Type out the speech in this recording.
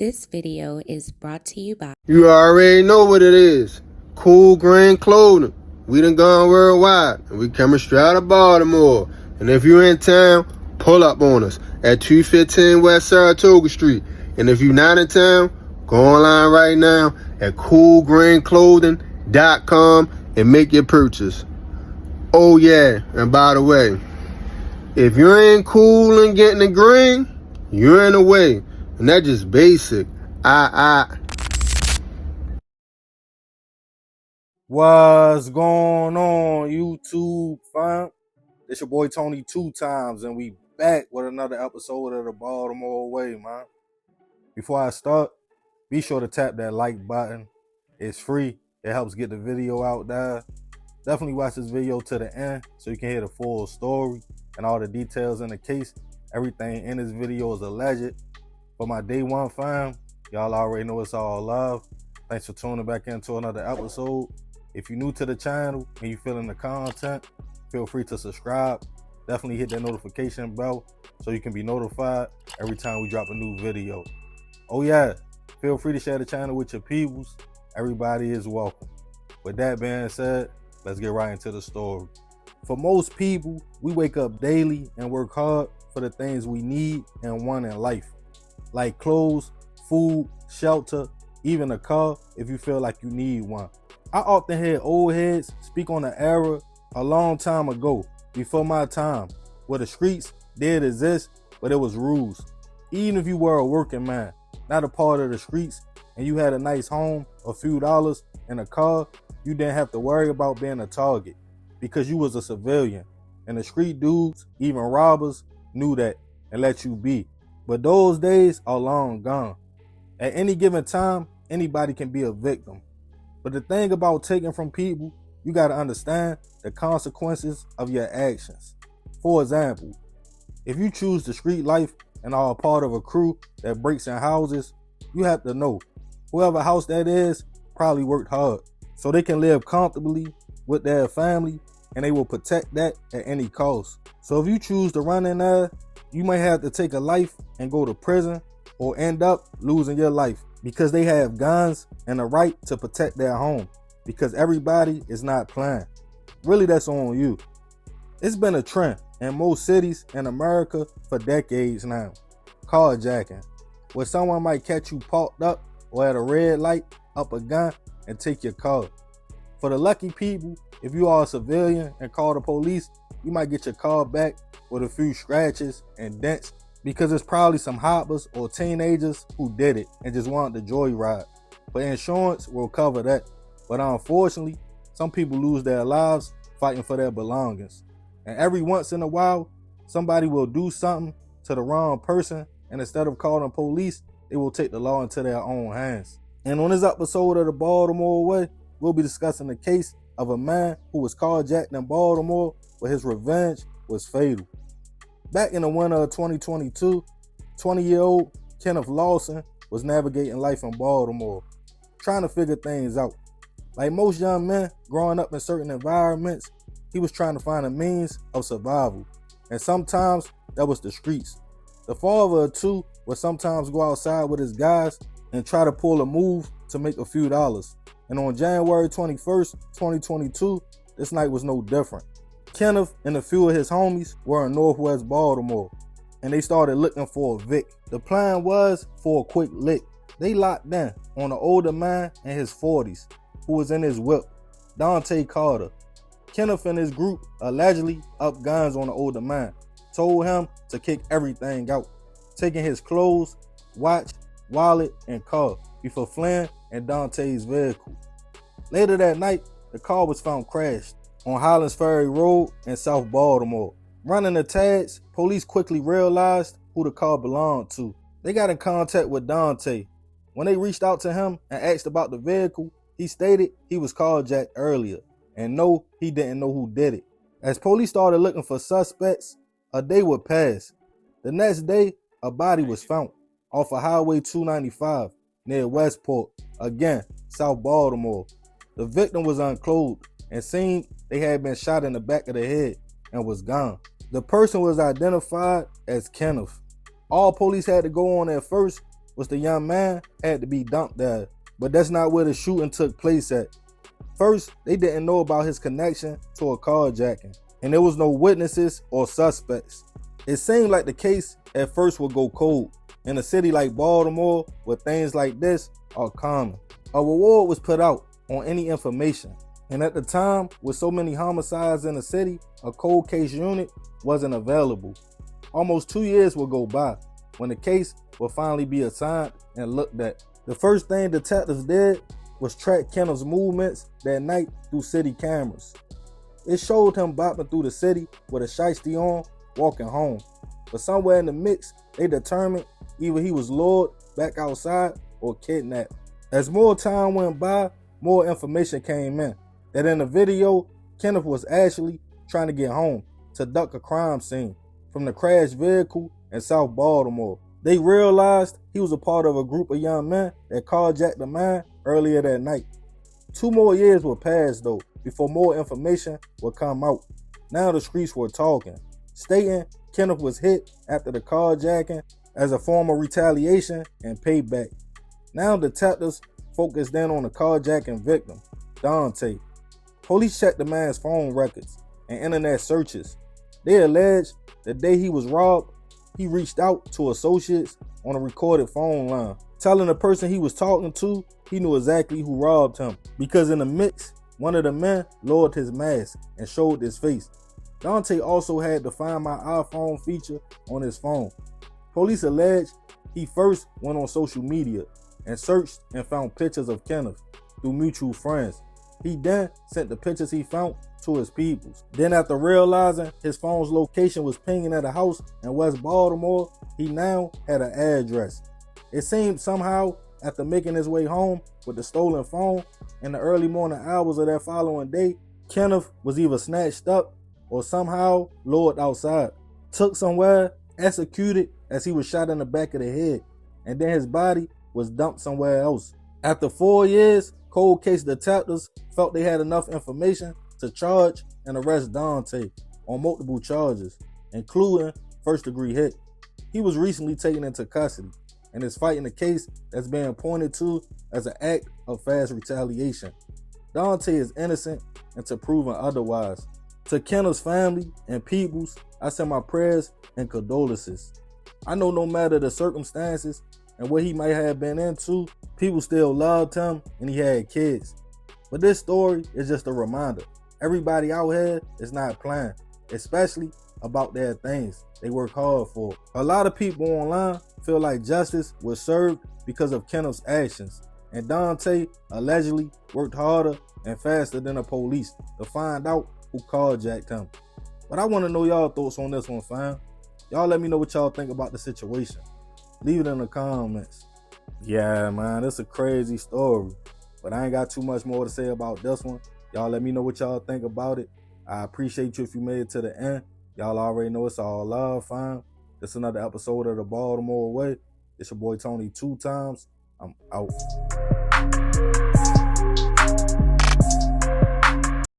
This video is brought to you by... You already know what it is. Cool green clothing. We done gone worldwide, and we coming straight out of Baltimore. And if you're in town, pull up on us at 215 West Saratoga Street. And if you're not in town, go online right now at coolgreenclothing.com and make your purchase. Oh yeah, and by the way, if you ain't cool and getting the green, you're in the way. And that's just basic. What's going on, YouTube fam? It's your boy Tony 2 times, and we back with another episode of the Baltimore Way, man. Before I start, be sure to tap that like button. It's free. It helps get the video out there. Definitely watch this video to the end so you can hear the full story and all the details in the case. Everything in this video is alleged. For my day one fam, y'all already know it's all love. Thanks for tuning back into another episode. If you're new to the channel and you feeling the content, feel free to subscribe. Definitely hit that notification bell so you can be notified every time we drop a new video. Oh yeah, feel free to share the channel with your peoples. Everybody is welcome. With that being said, let's get right into the story. For most people, we wake up daily and work hard for the things we need and want in life, like clothes, food, shelter, even a car if you feel like you need one. I often hear old heads speak on an era a long time ago, before my time, where the streets did exist, but it was rules. Even if you were a working man, not a part of the streets, and you had a nice home, a few dollars, and a car, you didn't have to worry about being a target because you was a civilian. And the street dudes, even robbers, knew that and let you be. But those days are long gone. At any given time, anybody can be a victim. But the thing about taking from people, you got to understand the consequences of your actions. For example, if you choose the street life and are a part of a crew that breaks in houses, you have to know whoever house that is probably worked hard so they can live comfortably with their family, and they will protect that at any cost. So if you choose to run in there, you might have to take a life and go to prison or end up losing your life because they have guns and a right to protect their home, because everybody is not playing. Really, that's on you. It's been a trend in most cities in America for decades now. Carjacking, where someone might catch you parked up or at a red light, up a gun, and take your car. For the lucky people, if you are a civilian and call the police, you might get your car back with a few scratches and dents because it's probably some hoppers or teenagers who did it and just wanted the joyride. But insurance will cover that. But unfortunately, some people lose their lives fighting for their belongings. And every once in a while, somebody will do something to the wrong person, and instead of calling police, they will take the law into their own hands. And on this episode of the Baltimore Way, we'll be discussing the case of a man who was carjacked in Baltimore, where his revenge was fatal. Back in the winter of 2022, 20-year-old Kenneth Lawson was navigating life in Baltimore, trying to figure things out. Like most young men growing up in certain environments, he was trying to find a means of survival. And sometimes that was the streets. The father of two would sometimes go outside with his guys and try to pull a move to make a few dollars. And on January 21st, 2022, this night was no different. Kenneth and a few of his homies were in Northwest Baltimore, and they started looking for a Vic. The plan was for a quick lick. They locked in on an older man in his 40s who was in his whip, Dante Carter. Kenneth and his group allegedly upped guns on the older man, told him to kick everything out, taking his clothes, watch, wallet, and car before fleeing in Dante's vehicle. Later that night, the car was found crashed on Highlands Ferry Road in South Baltimore. Running the tags, police quickly realized who the car belonged to. They got in contact with Dante. When they reached out to him and asked about the vehicle, he stated he was carjacked earlier, and no, he didn't know who did it. As police started looking for suspects, a day would pass. The next day, a body was found off of Highway 295 near Westport, again, South Baltimore. The victim was unclothed and seemed they had been shot in the back of the head and was gone. The person was identified as Kenneth. All police had to go on at first was the young man had to be dumped there, but that's not where the shooting took place at. First, they didn't know about his connection to a carjacking, and there was no witnesses or suspects. It seemed like the case at first would go cold in a city like Baltimore, where things like this are common. A reward was put out on any information, and at the time, with so many homicides in the city, a cold case unit wasn't available. Almost 2 years would go by when the case would finally be assigned and looked at. The first thing detectives did was track Kenneth's movements that night through city cameras. It showed him bopping through the city with a shiesty on, walking home. But somewhere in the mix, they determined either he was lured back outside or kidnapped. As more time went by, more information came in. That in the video, Kenneth was actually trying to get home to duck a crime scene from the crashed vehicle in South Baltimore. They realized he was a part of a group of young men that carjacked a man earlier that night. 2 more years would pass though before more information would come out. Now the streets were talking, stating Kenneth was hit after the carjacking as a form of retaliation and payback. Now detectives focused in on the carjacking victim, Dante. Police checked the man's phone records and internet searches. They alleged the day he was robbed, he reached out to associates on a recorded phone line, telling the person he was talking to he knew exactly who robbed him, because in the mix, one of the men lowered his mask and showed his face. Dante also had the Find My iPhone feature on his phone. Police allege he first went on social media and searched and found pictures of Kenneth through mutual friends. He then sent the pictures he found to his peoples. Then after realizing his phone's location was pinging at a house in West Baltimore, he now had an address. It seemed somehow after making his way home with the stolen phone in the early morning hours of that following day, Kenneth was either snatched up or somehow lured outside, took somewhere, executed as he was shot in the back of the head, and then his body was dumped somewhere else. After 4 years, cold case detectives felt they had enough information to charge and arrest Dante on multiple charges, including first-degree hit. He was recently taken into custody and is fighting a case that's being pointed to as an act of fast retaliation. Dante is innocent until proven otherwise. To Kenneth's family and peoples, I send my prayers and condolences. I know no matter the circumstances and what he might have been into, people still loved him and he had kids. But this story is just a reminder. Everybody out here is not playing, especially about their things they work hard for. A lot of people online feel like justice was served because of Kenneth's actions, and Dante allegedly worked harder and faster than the police to find out who carjacked him. But I want to know y'all thoughts on this one, fam. Y'all let me know what y'all think about the situation. Leave it in the comments. Yeah, man, it's a crazy story, but I ain't got too much more to say about this one. Y'all let me know what y'all think about it. I appreciate you if you made it to the end. Y'all already know it's all love, fam. This is another episode of the Baltimore Way. It's your boy Tony 2 times. I'm out.